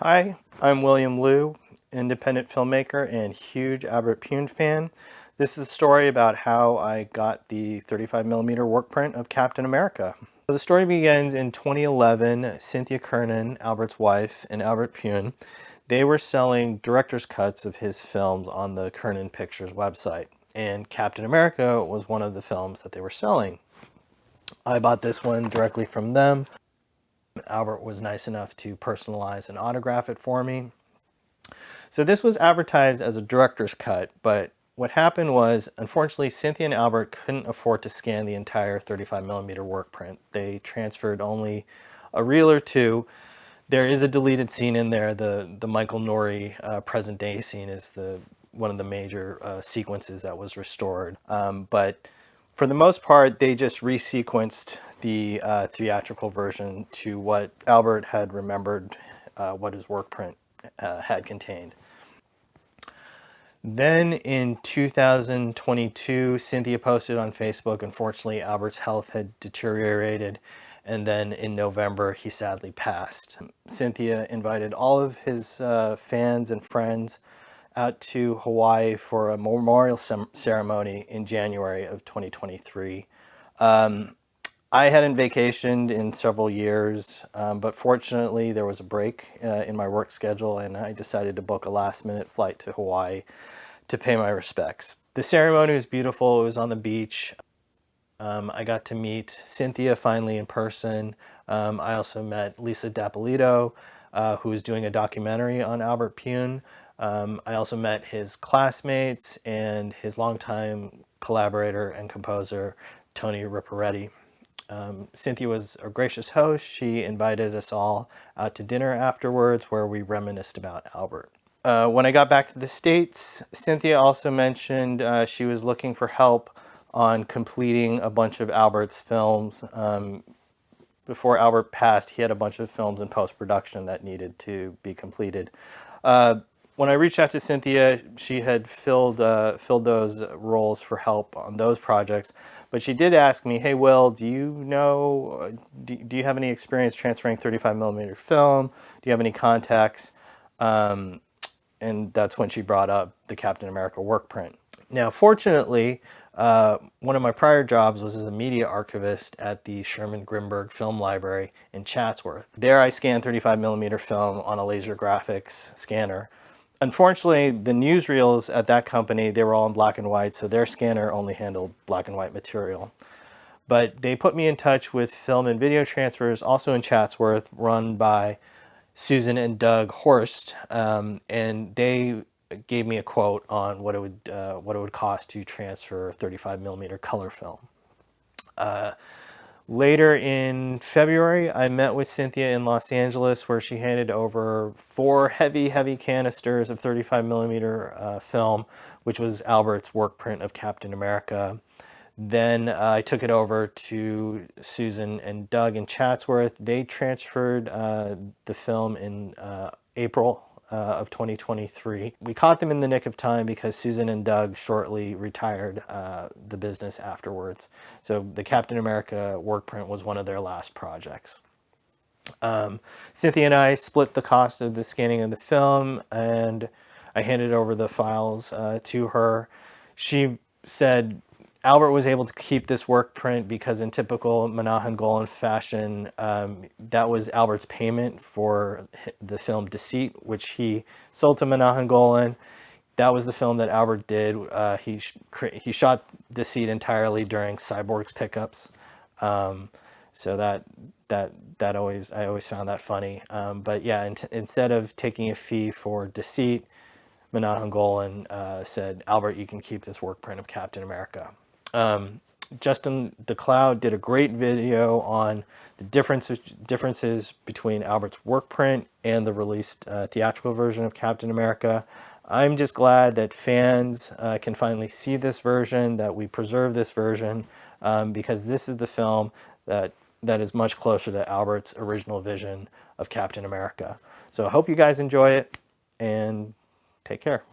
Hi, I'm William Liu, independent filmmaker and huge Albert Pyun fan. This is a story about how I got the 35mm work print of Captain America. So the story begins in 2011. Cynthia Kernan, Albert's wife, and Albert Pyun, they were selling director's cuts of his films on the Kernan Pictures website, and Captain America was one of the films that they were selling. I bought this one directly from them. Albert was nice enough to personalize and autograph it for me. So this was advertised as a director's cut, but what happened was, unfortunately, Cynthia and Albert couldn't afford to scan the entire 35mm work print. They transferred only a reel or two. There is a deleted scene in there. The Michael Nori present day scene is one of the major sequences that was restored. But for the most part, they just resequenced the theatrical version to what Albert had remembered what his work print had contained. Then in 2022, Cynthia posted on Facebook, unfortunately, Albert's health had deteriorated, and then in November, he sadly passed. Cynthia invited all of his fans and friends out to Hawaii for a memorial ceremony in January of 2023. I hadn't vacationed in several years, but fortunately there was a break in my work schedule, and I decided to book a last-minute flight to Hawaii to pay my respects. The ceremony was beautiful. It was on the beach. I got to meet Cynthia finally in person. I also met Lisa D'Appolito, who was doing a documentary on Albert Pyun. I also met his classmates and his longtime collaborator and composer, Tony Ripparetti. Cynthia was a gracious host. She invited us all out to dinner afterwards where we reminisced about Albert. When I got back to the States, Cynthia also mentioned she was looking for help on completing a bunch of Albert's films. Before Albert passed, he had a bunch of films in post-production that needed to be completed. When I reached out to Cynthia, she had filled those roles for help on those projects. But she did ask me, hey, Will, do you have any experience transferring 35mm film? Do you have any contacts? And that's when she brought up the Captain America work print. Now, fortunately, one of my prior jobs was as a media archivist at the Sherman Grimberg Film Library in Chatsworth. There I scanned 35mm film on a laser graphics scanner. Unfortunately, the newsreels at that company, they were all in black and white, so their scanner only handled black and white material. But they put me in touch with film and video transfers, also in Chatsworth, run by Susan and Doug Horst, and they gave me a quote on what it would cost to transfer 35mm color film. Later in February, I met with Cynthia in Los Angeles, where she handed over 4 heavy canisters of 35mm film, which was Albert's work print of Captain America. Then I took it over to Susan and Doug in Chatsworth. They transferred the film in April of 2023. We caught them in the nick of time because Susan and Doug shortly retired the business afterwards. So the Captain America work print was one of their last projects. Cynthia and I split the cost of the scanning of the film, and I handed over the files to her. She said Albert was able to keep this work print because in typical Menahem Golan fashion, that was Albert's payment for the film Deceit, which he sold to Menahem Golan. That was the film that Albert did. He shot Deceit entirely during Cyborg's pickups. So I always found that funny. But yeah, instead of taking a fee for Deceit, Menahem Golan said, Albert, you can keep this work print of Captain America. Justin DeCloud did a great video on the differences between Albert's work print and the released theatrical version of Captain America. I'm just glad that fans can finally see this version, that we preserve this version, because this is the film that is much closer to Albert's original vision of Captain America. So I hope you guys enjoy it, and take care.